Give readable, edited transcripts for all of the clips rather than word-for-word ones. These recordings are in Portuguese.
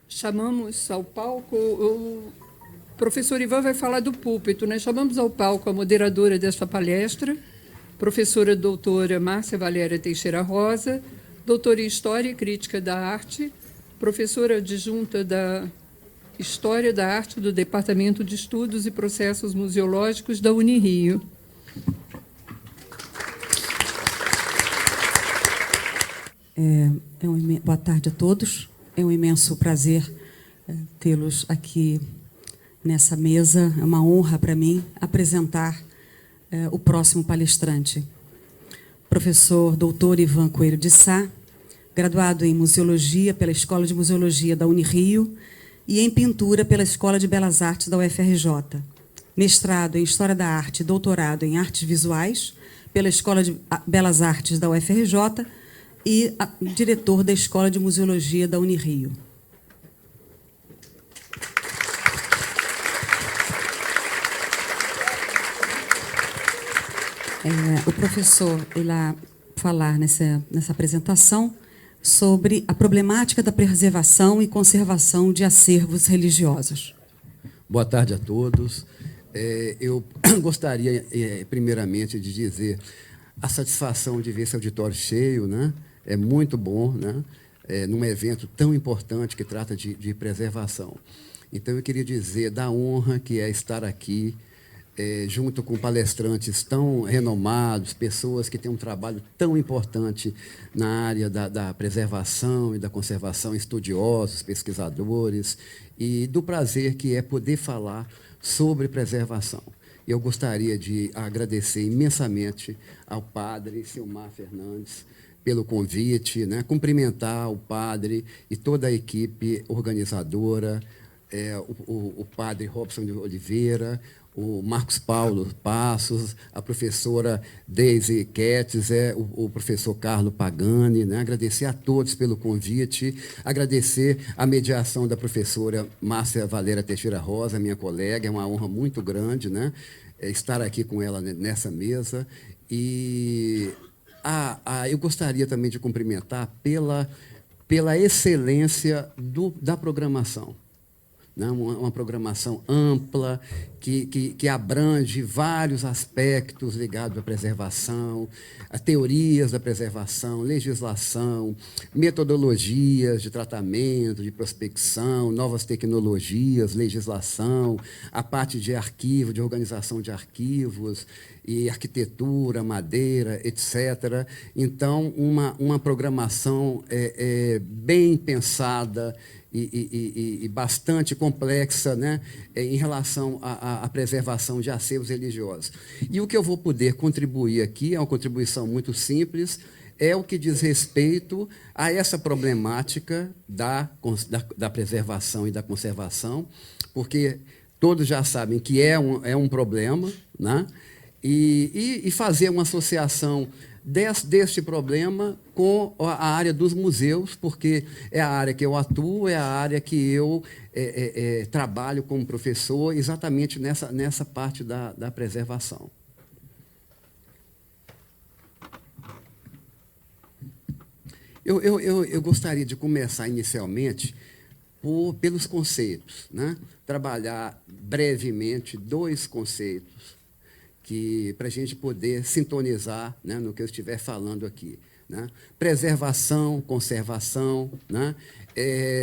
chamamos ao palco, o professor Ivan vai falar do púlpito, né? Chamamos ao palco a moderadora desta palestra, professora doutora Márcia Valéria Teixeira Rosa, doutora em História e Crítica da Arte, professora adjunta da História da Arte do Departamento de Estudos e Processos Museológicos da Unirio. Boa tarde a todos. É um imenso prazer tê-los aqui nessa mesa. É uma honra para mim apresentar o próximo palestrante. Professor doutor Ivan Coelho de Sá, graduado em Museologia pela Escola de Museologia da Unirio e em Pintura pela Escola de Belas Artes da UFRJ. Mestrado em História da Arte e doutorado em Artes Visuais pela Escola de Belas Artes da UFRJ e diretor da Escola de Museologia da Unirio. O professor irá falar nessa apresentação sobre a problemática da preservação e conservação de acervos religiosos. Boa tarde a todos. Eu gostaria, primeiramente, de dizer a satisfação de ver esse auditório cheio, né? É muito bom, né? Num evento tão importante que trata de preservação. Então, eu queria dizer da honra que é estar aqui, junto com palestrantes tão renomados, pessoas que têm um trabalho tão importante na área da preservação e da conservação, estudiosos, pesquisadores, e do prazer que é poder falar sobre preservação. Eu gostaria de agradecer imensamente ao padre Silmar Fernandes pelo convite, né? Cumprimentar o padre e toda a equipe organizadora, o padre Robson de Oliveira, o Marcos Paulo Passos, a professora Deise Ketz, o professor Carlo Pagani, né? Agradecer a todos pelo convite, agradecer a mediação da professora Márcia Valéria Teixeira Rosa, minha colega, é uma honra muito grande, né? Estar aqui com ela nessa mesa. E eu gostaria também de cumprimentar pela excelência da programação. Né? Uma programação ampla, que abrange vários aspectos ligados à preservação, a teorias da preservação, legislação, metodologias de tratamento, de prospecção, novas tecnologias, legislação, a parte de arquivo, de organização de arquivos, e arquitetura, madeira, etc. Então, uma programação bem pensada e bastante complexa, né, em relação à preservação de acervos religiosos. E o que eu vou poder contribuir aqui é uma contribuição muito simples, é o que diz respeito a essa problemática da preservação e da conservação, porque todos já sabem que é um problema, né? E fazer uma associação deste problema com a área dos museus, porque é a área que eu atuo, é a área que eu trabalho como professor, exatamente nessa parte da preservação. Eu gostaria de começar inicialmente pelos conceitos, né? Trabalhar brevemente 2 conceitos para a gente poder sintonizar, né, no que eu estiver falando aqui. Né? Preservação, conservação, né?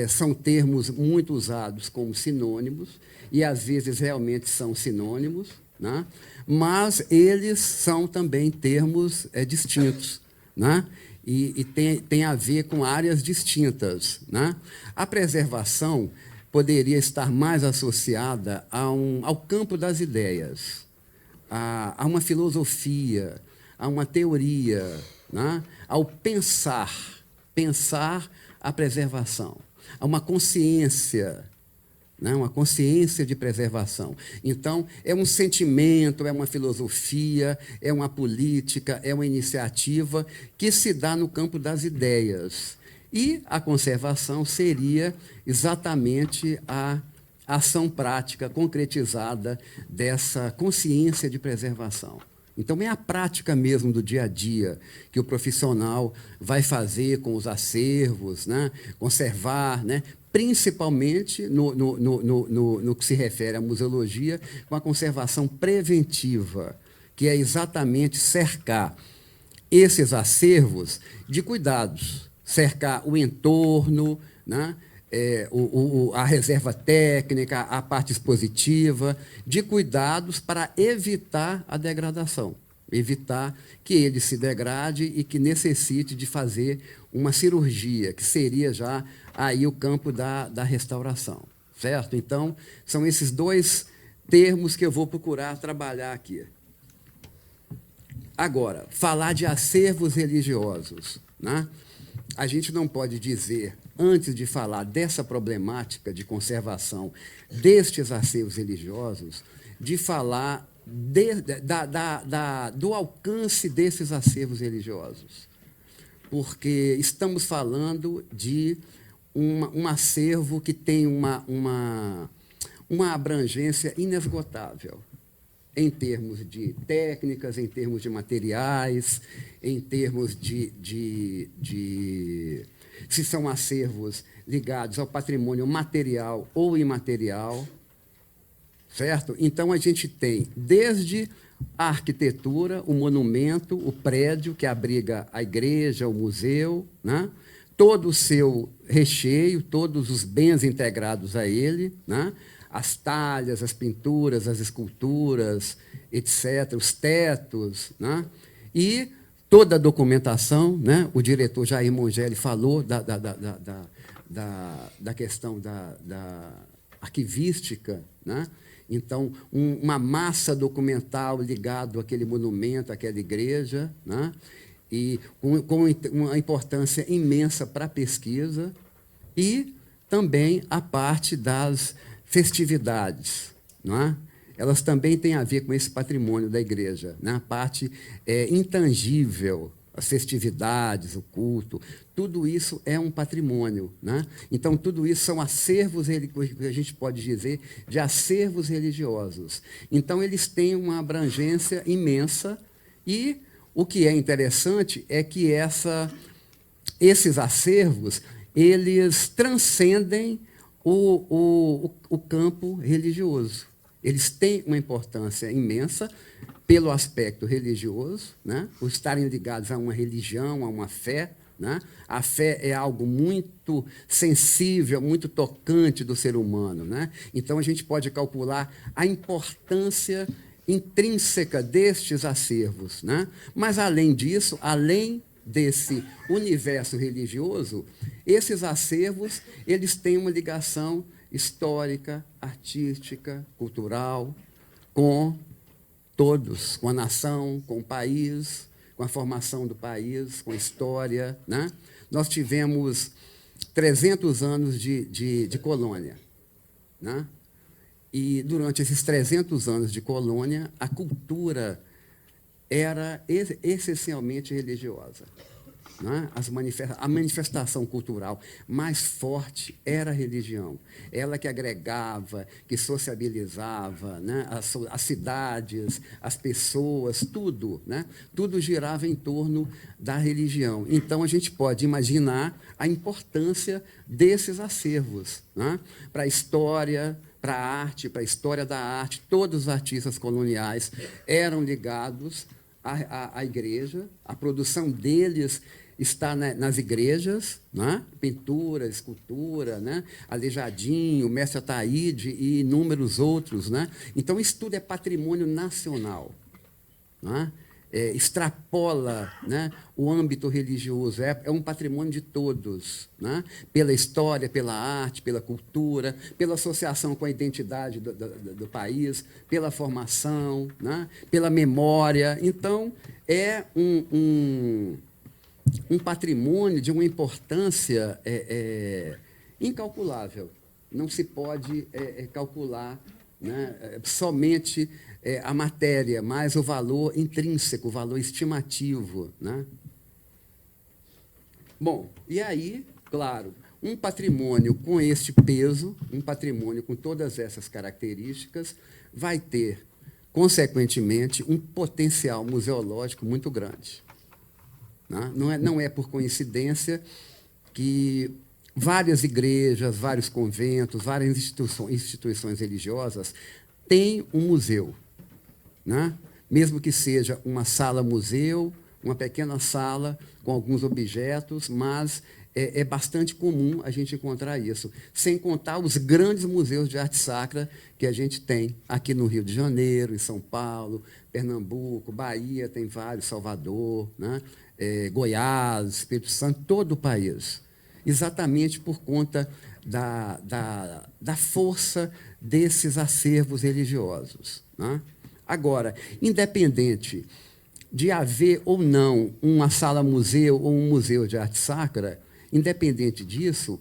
São termos muito usados como sinônimos, e às vezes realmente são sinônimos, né? Mas eles são também termos distintos, né? E tem a ver com áreas distintas. Né? A preservação poderia estar mais associada ao campo das ideias, a uma filosofia, a uma teoria, né? Ao pensar a preservação, a uma consciência, né? Uma consciência de preservação. Então, é um sentimento, é uma filosofia, é uma política, é uma iniciativa que se dá no campo das ideias. E a conservação seria exatamente a ação prática concretizada dessa consciência de preservação. Então, é a prática mesmo do dia a dia que o profissional vai fazer com os acervos, né? Conservar, né? principalmente no que se refere à museologia, com a conservação preventiva, que é exatamente cercar esses acervos de cuidados, cercar o entorno, né? A reserva técnica, a parte expositiva, de cuidados para evitar a degradação, evitar que ele se degrade e que necessite de fazer uma cirurgia, que seria já aí o campo da restauração, certo? Então, são esses dois termos que eu vou procurar trabalhar aqui. Agora, falar de acervos religiosos, né? A gente não pode dizer, antes de falar dessa problemática de conservação destes acervos religiosos, de falar do alcance desses acervos religiosos, porque estamos falando de um acervo que tem uma abrangência inesgotável, em termos de técnicas, em termos de materiais, em termos se são acervos ligados ao patrimônio material ou imaterial, certo? Então, a gente tem, desde a arquitetura, o monumento, o prédio que abriga a igreja, o museu, né? Todo o seu recheio, todos os bens integrados a ele, né? As talhas, as pinturas, as esculturas, etc., os tetos, né? E toda a documentação, né? O diretor Jair Mongeli falou da questão da arquivística, né? Então, uma massa documental ligada àquele monumento, àquela igreja, né? E com uma importância imensa para a pesquisa, e também a parte das festividades, não é? Elas também têm a ver com esse patrimônio da igreja, né? A parte intangível, as festividades, o culto, tudo isso é um patrimônio, né? Então, tudo isso são acervos, que a gente pode dizer, de acervos religiosos. Então, eles têm uma abrangência imensa, e o que é interessante é que esses acervos, eles transcendem o campo religioso. Eles têm uma importância imensa pelo aspecto religioso, né? Por estarem ligados a uma religião, a uma fé, né? A fé é algo muito sensível, muito tocante do ser humano, né? Então, a gente pode calcular a importância intrínseca destes acervos, né? Mas, além disso, além desse universo religioso, esses acervos, eles têm uma ligação histórica, artística, cultural, com todos, com a nação, com o país, com a formação do país, com a história, né? Nós tivemos 300 anos de colônia, né? E, durante esses 300 anos de colônia, a cultura era essencialmente religiosa, né? A manifestação cultural mais forte era a religião. Ela que agregava, que sociabilizava, né? As cidades, as pessoas, tudo, né? Tudo girava em torno da religião. Então, a gente pode imaginar a importância desses acervos, né? Para a história, para a arte, para a história da arte. Todos os artistas coloniais eram ligados à igreja, a produção deles está nas igrejas, né? Pintura, escultura, né? Aleijadinho, Mestre Ataíde e inúmeros outros, né? Então, isso tudo é patrimônio nacional, né? Extrapola, né, o âmbito religioso, é um patrimônio de todos, né? Pela história, pela arte, pela cultura, pela associação com a identidade do país, pela formação, né? Pela memória. Então, é um patrimônio de uma importância incalculável. Não se pode calcular, né, somente a matéria, mas o valor intrínseco, o valor estimativo, né? Bom, e aí, claro, um patrimônio com este peso, um patrimônio com todas essas características, vai ter, consequentemente, um potencial museológico muito grande. Não é por coincidência que várias igrejas, vários conventos, várias instituições religiosas têm um museu, né? Mesmo que seja uma sala-museu, uma pequena sala com alguns objetos, mas é bastante comum a gente encontrar isso, sem contar os grandes museus de arte sacra que a gente tem aqui no Rio de Janeiro, em São Paulo, Pernambuco, Bahia, tem vários, Salvador, né? Goiás, Espírito Santo, todo o país, exatamente por conta da força desses acervos religiosos, né? Agora, independente de haver ou não uma sala-museu ou um museu de arte sacra, independente disso,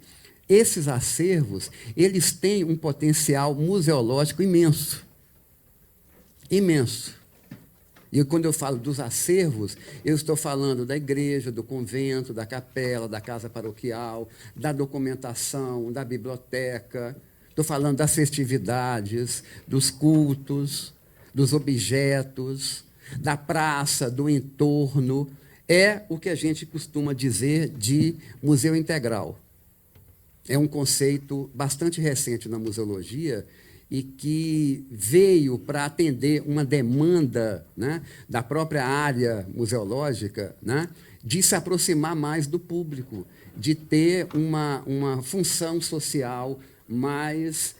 esses acervos eles têm um potencial museológico imenso. Imenso. E quando eu falo dos acervos, eu estou falando da igreja, do convento, da capela, da casa paroquial, da documentação, da biblioteca, estou falando das festividades, dos cultos, dos objetos, da praça, do entorno. É o que a gente costuma dizer de museu integral. É um conceito bastante recente na museologia e que veio para atender uma demanda, né, da própria área museológica, né, de se aproximar mais do público, de ter uma função social mais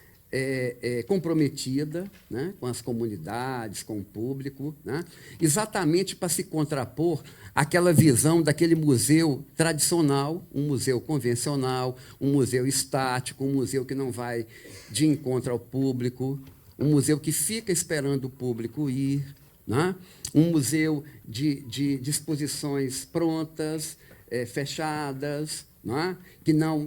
comprometida, né, com as comunidades, com o público, né, exatamente para se contrapor àquela visão daquele museu tradicional, um museu convencional, um museu estático, um museu que não vai de encontro ao público, um museu que fica esperando o público ir, né, um museu de exposições prontas, fechadas, né,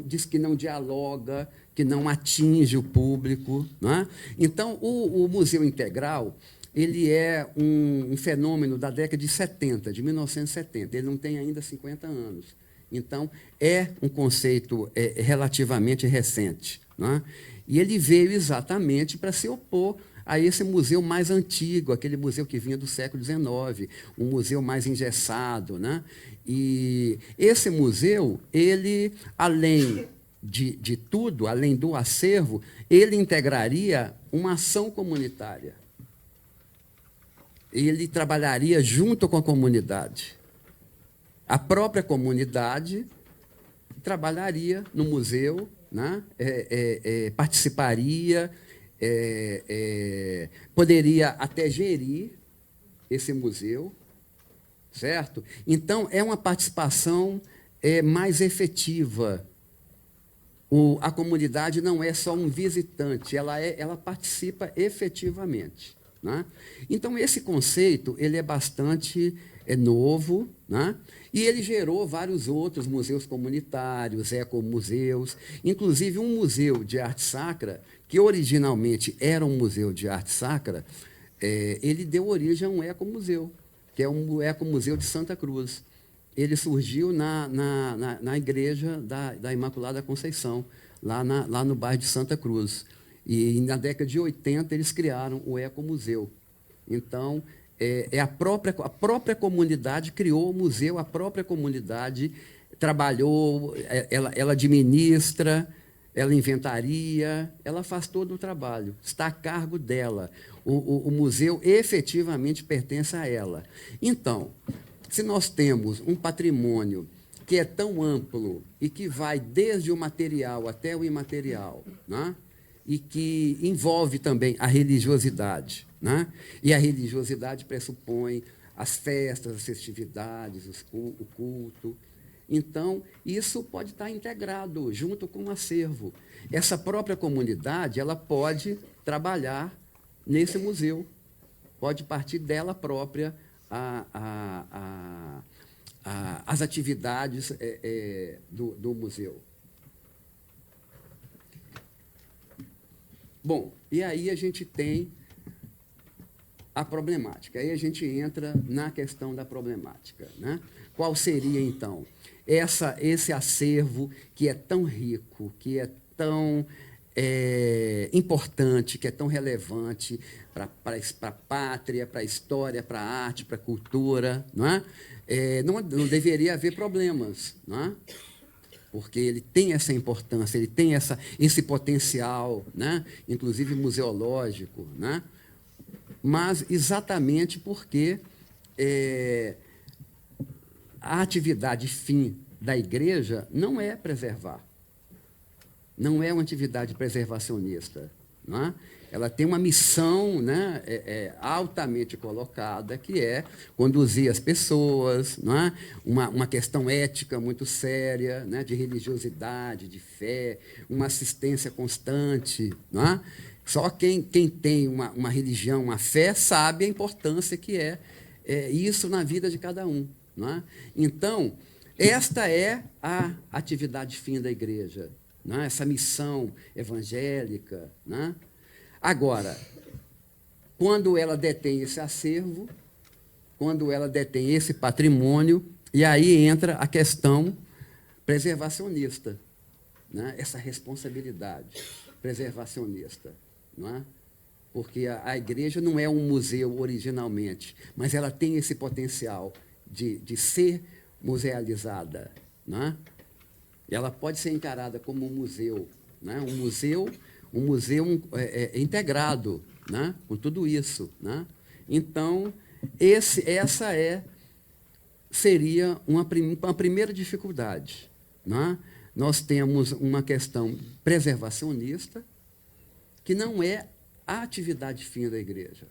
diz que não dialoga, que não atinge o público, né? Então, o Museu Integral ele é um fenômeno da década de 70, de 1970. Ele não tem ainda 50 anos. Então, é um conceito relativamente recente, né? E ele veio exatamente para se opor a esse museu mais antigo, aquele museu que vinha do século XIX, um museu mais engessado, né? E esse museu, ele, além de tudo, além do acervo, ele integraria uma ação comunitária. Ele trabalharia junto com a comunidade. A própria comunidade trabalharia no museu, né? Participaria, poderia até gerir esse museu, certo? Então, é uma participação mais efetiva. A comunidade não é só um visitante, ela participa efetivamente, né? Então, esse conceito ele é bastante novo, né? E ele gerou vários outros museus comunitários, ecomuseus, inclusive um museu de arte sacra, que originalmente era um museu de arte sacra, ele deu origem a um ecomuseu, que é um ecomuseu de Santa Cruz. Ele surgiu na igreja da Imaculada Conceição, lá no bairro de Santa Cruz. E, na década de 80, eles criaram o Ecomuseu. Então, a própria comunidade criou o museu, a própria comunidade trabalhou, ela administra, ela inventaria, ela faz todo o trabalho, está a cargo dela. O museu efetivamente pertence a ela. Então, se nós temos um patrimônio que é tão amplo e que vai desde o material até o imaterial, né? E que envolve também a religiosidade, né? E a religiosidade pressupõe as festas, as festividades, o culto. Então, isso pode estar integrado junto com o acervo. Essa própria comunidade ela pode trabalhar nesse museu, pode partir dela própria as atividades do museu. Bom, e aí a gente tem a problemática. Aí a gente entra na questão da problemática, né? Qual seria, então, esse acervo que é tão rico, que é tão importante, que é tão relevante para a pátria, para a história, para a arte, para a cultura, não é? Não deveria haver problemas, não é? porque ele tem essa importância, ele tem esse potencial, né? Inclusive museológico, né? Mas exatamente porque a atividade fim da igreja não é preservar, não é uma atividade preservacionista, não é? Ela tem uma missão, né, altamente colocada, que é conduzir as pessoas, não é? Uma questão ética muito séria, né, de religiosidade, de fé, uma assistência constante. Não é? Só quem tem uma religião, uma fé, sabe a importância que é isso na vida de cada um. Não é? Então, esta é a atividade fim da igreja, não é? Essa missão evangélica. Não é? Agora, quando ela detém esse acervo, quando ela detém esse patrimônio, e aí entra a questão preservacionista, né? Essa responsabilidade preservacionista. Não é? Porque a igreja não é um museu originalmente, mas ela tem esse potencial de ser musealizada. Não é? Ela pode ser encarada como um museu, né? Um museu integrado, né? Com tudo isso. Né? Então, essa seria uma primeira dificuldade. Né? Nós temos uma questão preservacionista, que não é a atividade fim da igreja.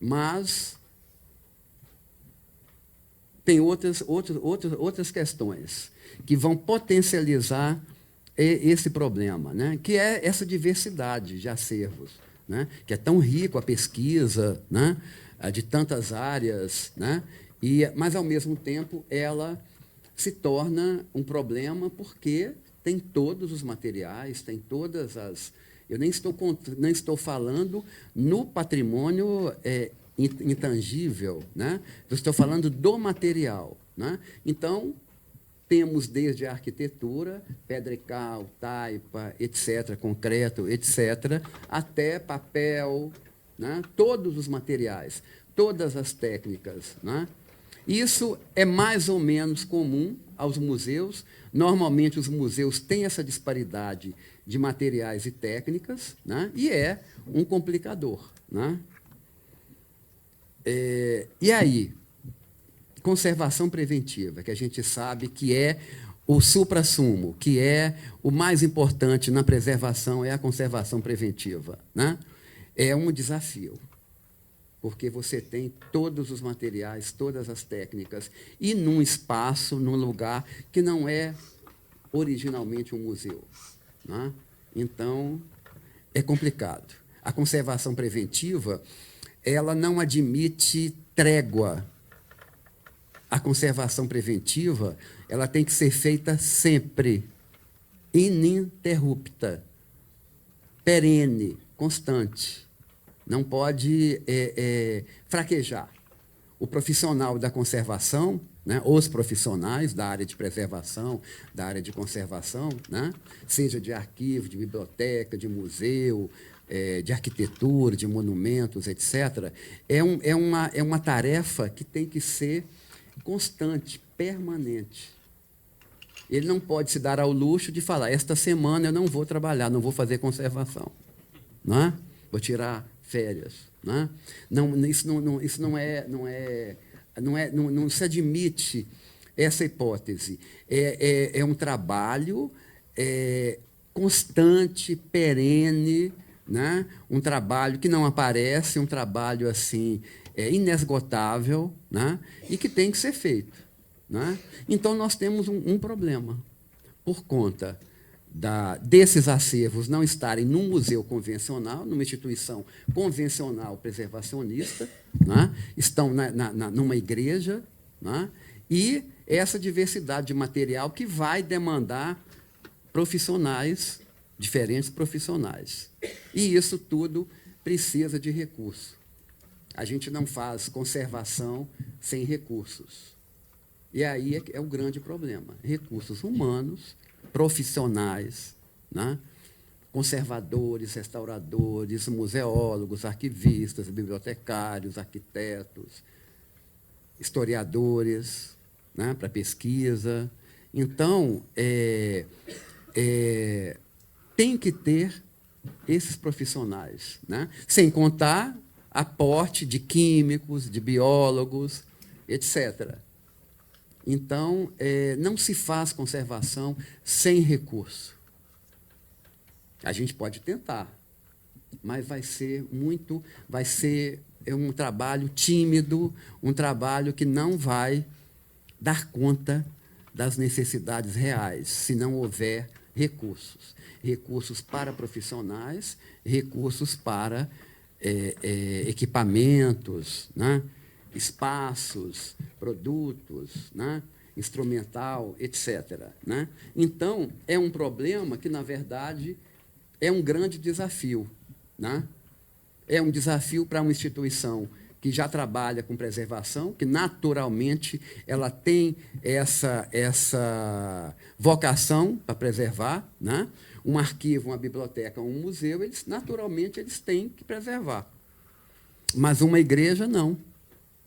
Mas tem outras questões que vão potencializar esse problema, né? Que é essa diversidade de acervos, né? Que é tão rico a pesquisa, né? De tantas áreas, né? Mas, ao mesmo tempo, ela se torna um problema porque tem todos os materiais, tem todas as... Eu nem estou falando no patrimônio intangível, né? Eu estou falando do material. Né? Então, temos desde a arquitetura, pedra e cal, taipa, etc., concreto, etc., até papel, né? Todos os materiais, todas as técnicas. Né? Isso é mais ou menos comum aos museus. Normalmente, os museus têm essa disparidade de materiais e técnicas, né? E é um complicador. Né? E aí, conservação preventiva, que a gente sabe que é o suprassumo, que é o mais importante na preservação, é a conservação preventiva. Né? É um desafio, porque você tem todos os materiais, todas as técnicas, e num espaço, num lugar que não é originalmente um museu. Né? Então, é complicado. A conservação preventiva, ela não admite trégua. A conservação preventiva, ela tem que ser feita sempre, ininterrupta, perene, constante. Não pode fraquejar. O profissional da conservação, né, os profissionais da área de preservação, da área de conservação, né, seja de arquivo, de biblioteca, de museu, de arquitetura, de monumentos, etc., é uma tarefa que tem que ser constante, permanente. Ele não pode se dar ao luxo de falar, esta semana eu não vou trabalhar, não vou fazer conservação. Não é? Vou tirar férias. Não é? Isso não se admite essa hipótese. É um trabalho constante, perene, né? Um trabalho que não aparece, um trabalho assim inesgotável, né? E que tem que ser feito. Né? Então, nós temos um problema, por conta desses acervos não estarem num museu convencional, numa instituição convencional preservacionista, né? Estão numa igreja, né? E essa diversidade de material que vai demandar profissionais, diferentes profissionais. E isso tudo precisa de recurso. A gente não faz conservação sem recursos. E aí é o grande problema. Recursos humanos, profissionais, né? Conservadores, restauradores, museólogos, arquivistas, bibliotecários, arquitetos, historiadores, né? Para pesquisa, Então, tem que ter esses profissionais, né? Sem contar aporte de químicos, de biólogos, etc. Então, não se faz conservação sem recurso. A gente pode tentar, mas vai ser um trabalho tímido, um trabalho que não vai dar conta das necessidades reais, se não houver recursos. Recursos para profissionais, recursos para equipamentos, né? Espaços, produtos, né? Instrumental, etc. Né? Então, é um problema que, na verdade, é um grande desafio. Né? É um desafio para uma instituição que já trabalha com preservação, que, naturalmente, ela tem essa vocação para preservar. Né? Um arquivo, uma biblioteca, um museu, naturalmente, eles têm que preservar. Mas uma igreja, não.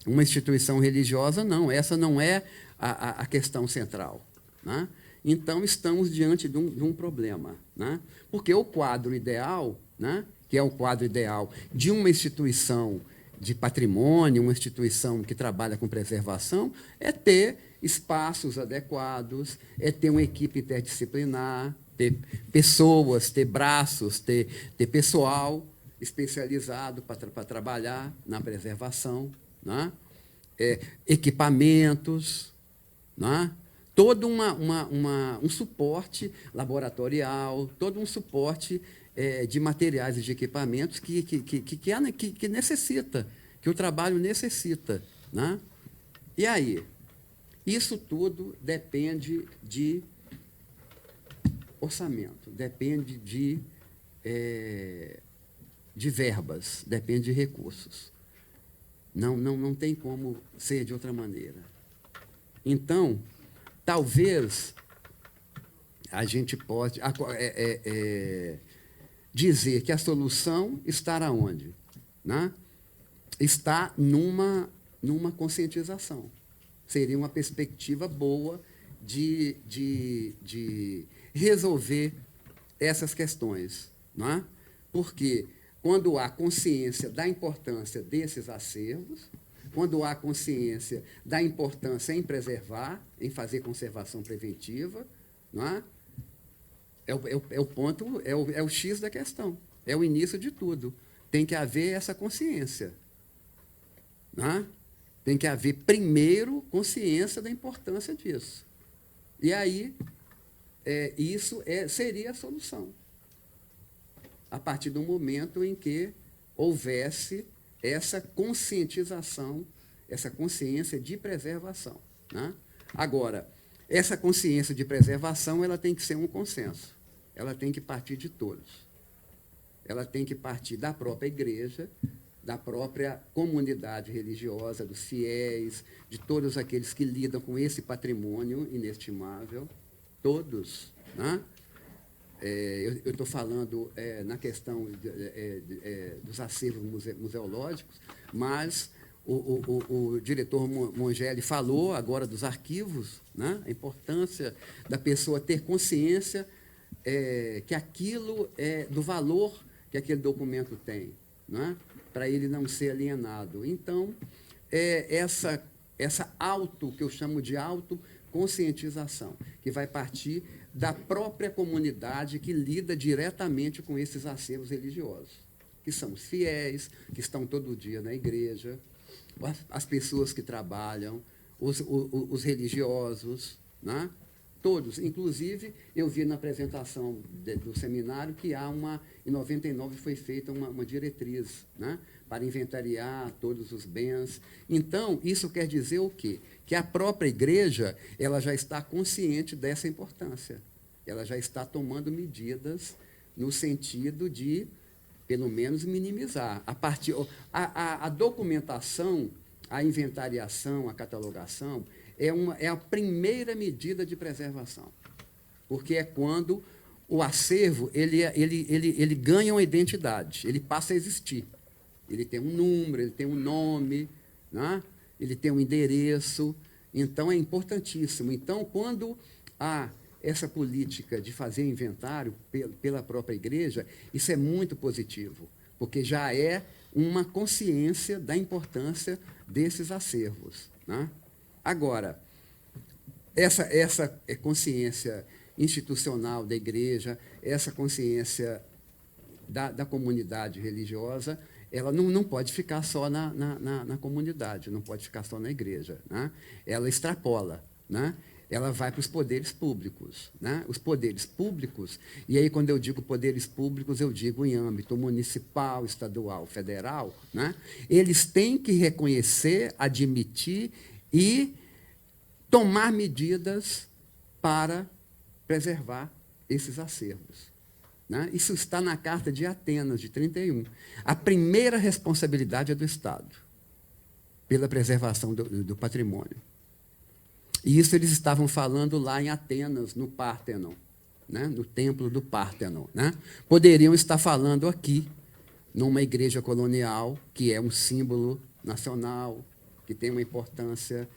Uma instituição religiosa, não. Essa não é a questão central. Né? Então, estamos diante de um problema. Né? Porque o quadro ideal, né, que é o quadro ideal de uma instituição de patrimônio, uma instituição que trabalha com preservação, é ter espaços adequados, é ter uma equipe interdisciplinar, ter pessoas, ter braços, ter pessoal especializado para trabalhar na preservação, né? Equipamentos, né? Todo um suporte laboratorial, todo um suporte de materiais e de equipamentos que necessita, que o trabalho necessita. Né? E aí? Isso tudo depende de orçamento, depende de verbas, depende de recursos. Não tem como ser de outra maneira. Então, talvez a gente pode dizer que a solução está onde? Né? Está numa conscientização. Seria uma perspectiva boa de resolver essas questões. Né? Porque quando há consciência da importância desses acervos, quando há consciência da importância em preservar, em fazer conservação preventiva, não é? É o ponto, é o X da questão, é o início de tudo. Tem que haver essa consciência. Não é? Tem que haver, primeiro, consciência da importância disso. E aí, isso seria a solução. A partir do momento em que houvesse essa conscientização, essa consciência de preservação. Né? Agora, essa consciência de preservação ela tem que ser um consenso. Ela tem que partir de todos. Ela tem que partir da própria igreja, da própria comunidade religiosa, dos fiéis, de todos aqueles que lidam com esse patrimônio inestimável, todos. Né? Eu estou falando na questão dos acervos museológicos, mas o diretor Mongeli falou agora dos arquivos, né? A importância da pessoa ter consciência que aquilo do valor que aquele documento tem, né? Para ele não ser alienado. Então, essa que eu chamo de autoconscientização, que vai partir da própria comunidade que lida diretamente com esses acervos religiosos, que são os fiéis, que estão todo dia na igreja, as pessoas que trabalham, os religiosos, né? Todos. Inclusive, eu vi na apresentação do seminário que em 99 foi feita uma diretriz, né? Para inventariar todos os bens. Então, isso quer dizer o quê? Que a própria igreja ela já está consciente dessa importância. Ela já está tomando medidas no sentido de, pelo menos, minimizar. A documentação, a inventariação, a catalogação, é a primeira medida de preservação. Porque é quando o acervo ele ganha uma identidade, ele passa a existir. Ele tem um número, ele tem um nome, né? Ele tem um endereço. Então, é importantíssimo. Então, quando há essa política de fazer inventário pela própria igreja, isso é muito positivo, porque já é uma consciência da importância desses acervos, né? Agora, essa consciência institucional da igreja, essa consciência da comunidade religiosa, ela não pode ficar só na comunidade, não pode ficar só na igreja, né? Ela extrapola, né? Ela vai para os poderes públicos, né? Os poderes públicos, e aí, quando eu digo poderes públicos, eu digo em âmbito municipal, estadual, federal, né? Eles têm que reconhecer, admitir e tomar medidas para preservar esses acervos, né? Isso está na Carta de Atenas, de 31. A primeira responsabilidade é do Estado, pela preservação do patrimônio. E isso eles estavam falando lá em Atenas, no Pártenon, né? No templo do Pártenon, né? Poderiam estar falando aqui, numa igreja colonial, que é um símbolo nacional, que tem uma importância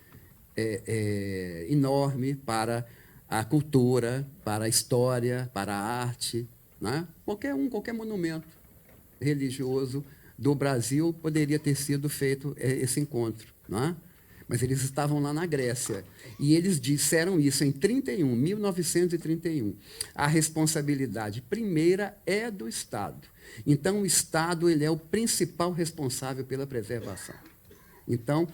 enorme para a cultura, para a história, para a arte, né? Qualquer monumento religioso do Brasil poderia ter sido feito esse encontro, né? Mas eles estavam lá na Grécia, e eles disseram isso em 1931. A responsabilidade primeira é do Estado. Então, o Estado ele é o principal responsável pela preservação. Então,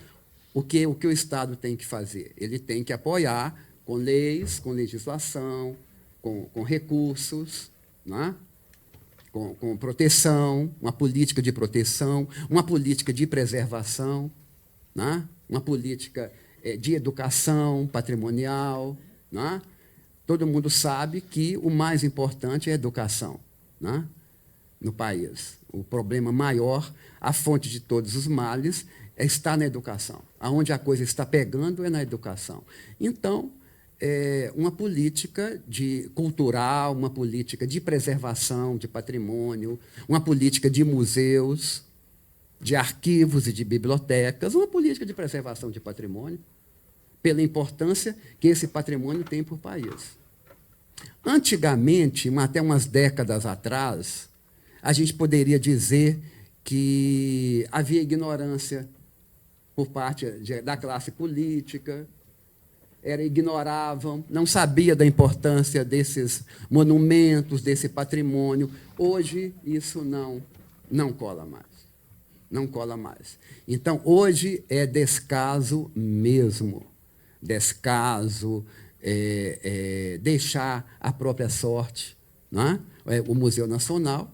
o que o Estado tem que fazer? Ele tem que apoiar com leis, com legislação, com recursos, né? Com proteção, uma política de proteção, uma política de preservação, né? Uma política de educação patrimonial, né? Todo mundo sabe que o mais importante é a educação, né? No país. O problema maior, a fonte de todos os males, está na educação. Aonde a coisa está pegando é na educação. Então, uma política cultural, uma política de preservação de patrimônio, uma política de museus, de arquivos e de bibliotecas, uma política de preservação de patrimônio, pela importância que esse patrimônio tem para o país. Antigamente, até umas décadas atrás, a gente poderia dizer que havia ignorância por parte da classe política, ignoravam, não sabia da importância desses monumentos, desse patrimônio. Hoje, isso não cola mais. Não cola mais. Então, hoje é descaso mesmo. Descaso, deixar a própria sorte. Não é? O Museu Nacional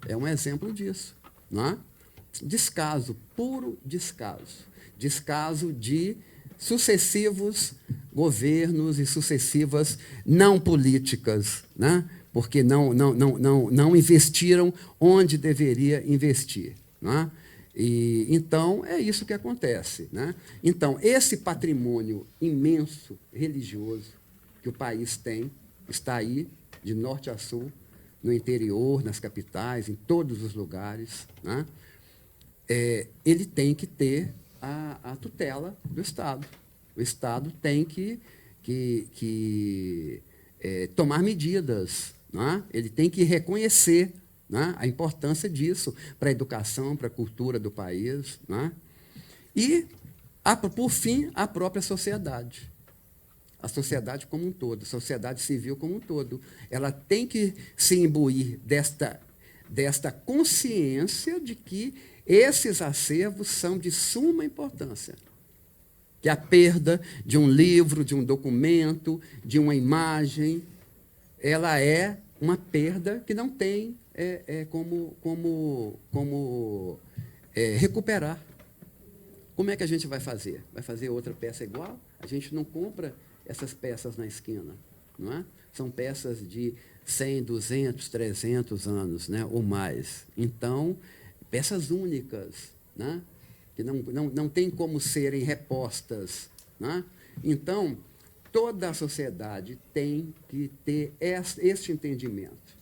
é um exemplo disso. Não é? Descaso, puro descaso. Descaso de sucessivos governos e sucessivas não políticas, né? Porque não investiram onde deveria investir. Não é? Então, é isso que acontece, né? Então, esse patrimônio imenso, religioso, que o país tem, está aí, de norte a sul, no interior, nas capitais, em todos os lugares, né? Ele tem que ter a tutela do Estado. O Estado tem que tomar medidas, né? Ele tem que reconhecer, né, a importância disso para a educação, para a cultura do país, né? E, por fim, a própria sociedade. A sociedade como um todo, a sociedade civil como um todo. Ela tem que se imbuir desta consciência de que esses acervos são de suma importância. Que a perda de um livro, de um documento, de uma imagem, ela é uma perda que não tem como recuperar. Como é que a gente vai fazer? Vai fazer outra peça igual? A gente não compra essas peças na esquina, não é? São peças de 100, 200, 300 anos, né, ou mais. Então, peças únicas, né, que não tem como serem repostas, né? Então, toda a sociedade tem que ter este entendimento,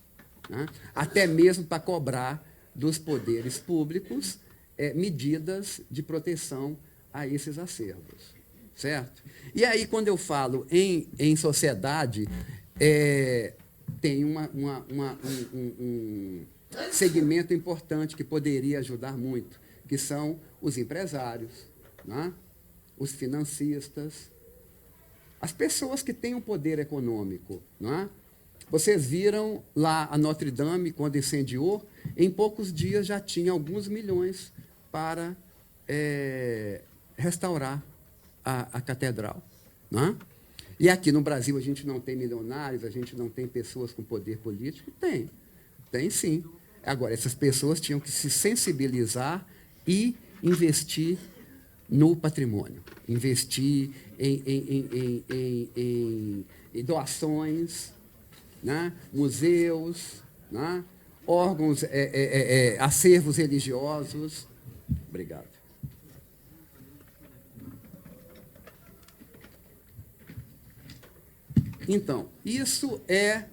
né? Até mesmo para cobrar dos poderes públicos medidas de proteção a esses acervos. certo? E aí, quando eu falo em sociedade, tem um segmento importante que poderia ajudar muito, que são os empresários, né? Os financistas, as pessoas que têm um poder econômico. Não é? Vocês viram lá a Notre Dame, quando incendiou, em poucos dias já tinha alguns milhões para restaurar a catedral. Não é? E aqui no Brasil a gente não tem milionários, a gente não tem pessoas com poder político? Tem sim. Agora, essas pessoas tinham que se sensibilizar e investir no patrimônio, investir em doações, né? Museus, né? Órgãos, acervos religiosos. Obrigado. Então, isso é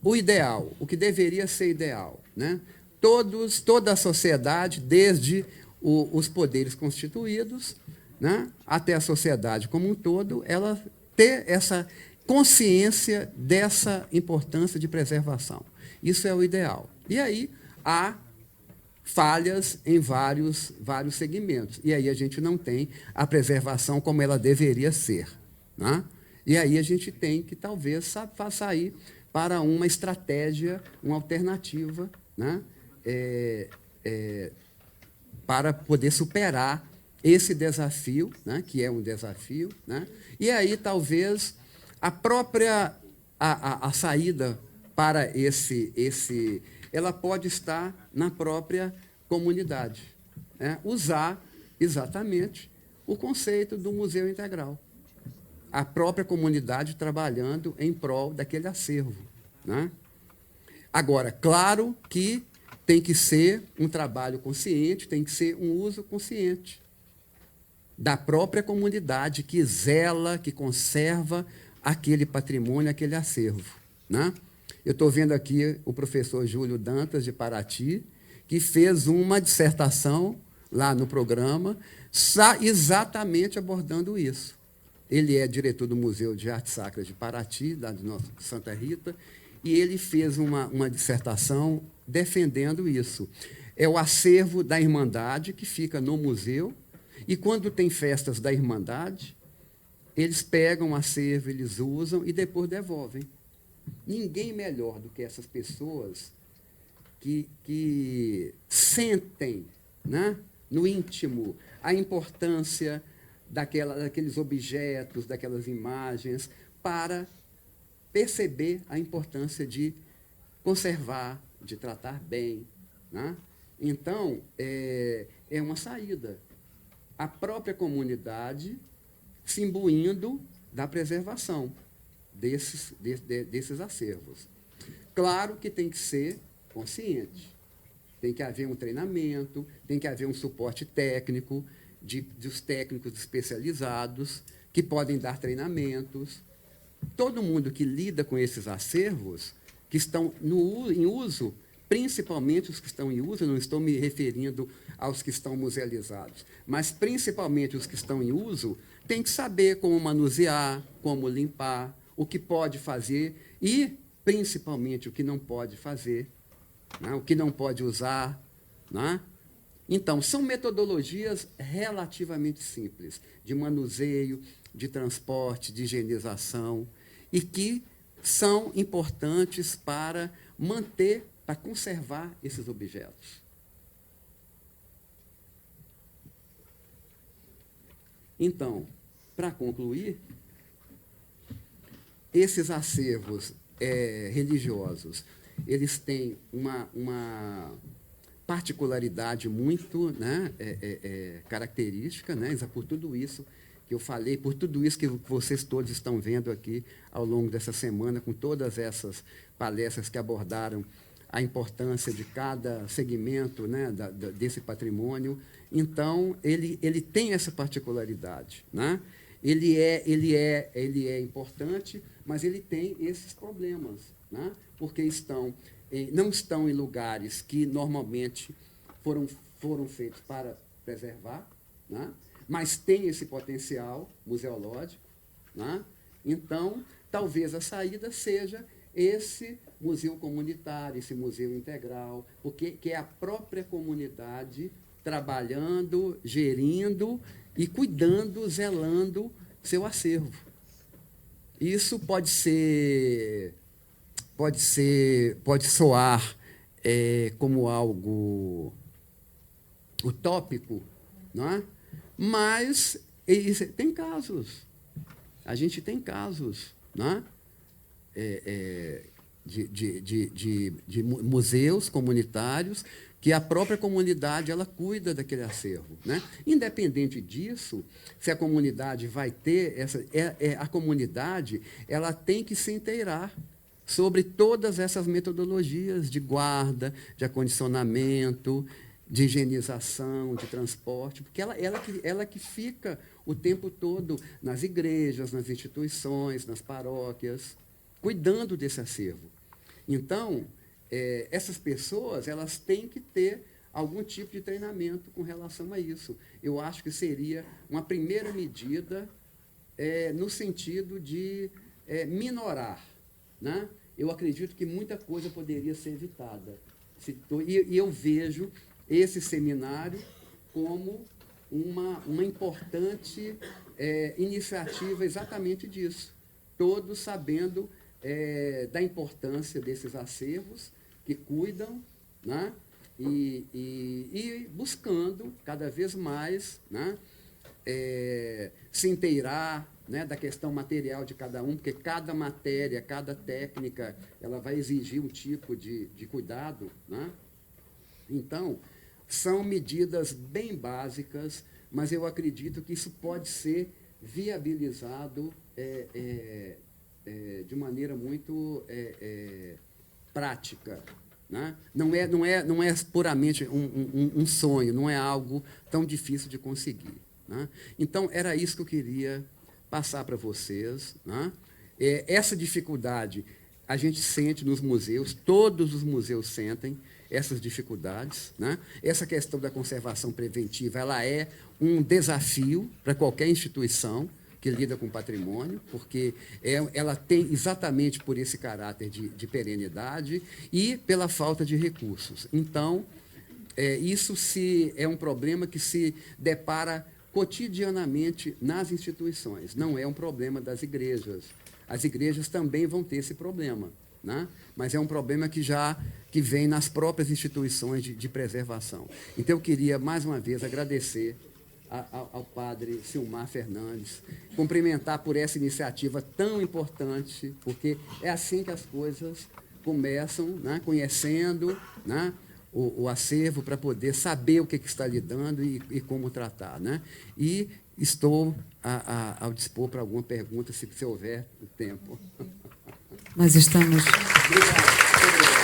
o ideal, o que deveria ser ideal. Né? Toda a sociedade, desde os poderes constituídos, né, até a sociedade como um todo, ela ter essa consciência dessa importância de preservação. Isso é o ideal. E aí há falhas em vários segmentos. E aí a gente não tem a preservação como ela deveria ser. Né? E aí a gente tem que, talvez, sair para uma estratégia, uma alternativa, né? Para poder superar esse desafio, né? Que é um desafio. Né? E aí, talvez, a própria a saída para ela pode estar na própria comunidade. Né? Usar exatamente o conceito do museu integral. A própria comunidade trabalhando em prol daquele acervo. Né? Agora, claro que tem que ser um trabalho consciente, tem que ser um uso consciente da própria comunidade que zela, que conserva aquele patrimônio, aquele acervo. Né? Eu estou vendo aqui o professor Júlio Dantas, de Paraty, que fez uma dissertação lá no programa, exatamente abordando isso. Ele é diretor do Museu de Artes Sacras de Paraty, da nossa Santa Rita, e ele fez uma dissertação defendendo isso. É o acervo da Irmandade, que fica no museu, e quando tem festas da Irmandade, eles pegam o acervo, eles usam e depois devolvem. Ninguém melhor do que essas pessoas que sentem, né, no íntimo a importância daqueles objetos, daquelas imagens, para perceber a importância de conservar, de tratar bem. Né? Então, é uma saída. A própria comunidade se imbuindo da preservação desses acervos. Claro que tem que ser consciente. Tem que haver um treinamento, tem que haver um suporte técnico, dos técnicos especializados, que podem dar treinamentos. Todo mundo que lida com esses acervos, que estão em uso, principalmente os que estão em uso, não estou me referindo aos que estão musealizados, mas principalmente os que estão em uso, tem que saber como manusear, como limpar, o que pode fazer e, principalmente, o que não pode fazer, né? O que não pode usar. Né? Então, são metodologias relativamente simples, de manuseio, de transporte, de higienização, e que são importantes para manter, para conservar esses objetos. Então, para concluir, esses acervos religiosos, eles têm uma particularidade muito, né, característica, né, por tudo isso que eu falei, por tudo isso que vocês todos estão vendo aqui ao longo dessa semana, com todas essas palestras que abordaram a importância de cada segmento, né, desse patrimônio. Então, ele tem essa particularidade. Né? Ele é importante, mas ele tem esses problemas, né? Porque não estão em lugares que normalmente foram feitos para preservar, né? Mas tem esse potencial museológico, né? Então, talvez a saída seja esse museu comunitário, esse museu integral, porque que é a própria comunidade trabalhando, gerindo e cuidando, zelando seu acervo. Isso pode soar como algo utópico, não é? Mas tem casos. A gente tem casos, não é? De museus comunitários que a própria comunidade ela cuida daquele acervo, né? Independente disso, se a comunidade vai ter a comunidade ela tem que se inteirar sobre todas essas metodologias de guarda, de acondicionamento, de higienização, de transporte, porque ela que fica o tempo todo nas igrejas, nas instituições, nas paróquias, cuidando desse acervo. Então, essas pessoas elas têm que ter algum tipo de treinamento com relação a isso. Eu acho que seria uma primeira medida no sentido de minorar, né? Eu acredito que muita coisa poderia ser evitada. E eu vejo esse seminário como uma importante iniciativa exatamente disso. Todos sabendo da importância desses acervos que cuidam, né? E buscando cada vez mais, né? Se inteirar, né, da questão material de cada um, porque cada matéria, cada técnica, ela vai exigir um tipo de cuidado, né? Então, são medidas bem básicas, mas eu acredito que isso pode ser viabilizado de maneira muito prática, né? Não é puramente um sonho, não é algo tão difícil de conseguir, né? Então, era isso que eu queria passar para vocês, né? Essa dificuldade a gente sente nos museus, todos os museus sentem essas dificuldades, né? Essa questão da conservação preventiva ela é um desafio para qualquer instituição que lida com patrimônio, porque ela tem exatamente por esse caráter de perenidade e pela falta de recursos. Então, isso é um problema que se depara cotidianamente nas instituições, não é um problema das igrejas. As igrejas também vão ter esse problema, né? Mas é um problema que vem nas próprias instituições de preservação. Então, eu queria, mais uma vez, agradecer ao padre Silmar Fernandes, cumprimentar por essa iniciativa tão importante, porque é assim que as coisas começam, né? Conhecendo, né? O acervo para poder saber o que está lidando e como tratar, né? E estou ao dispor para alguma pergunta, se houver tempo. Nós estamos... Obrigado.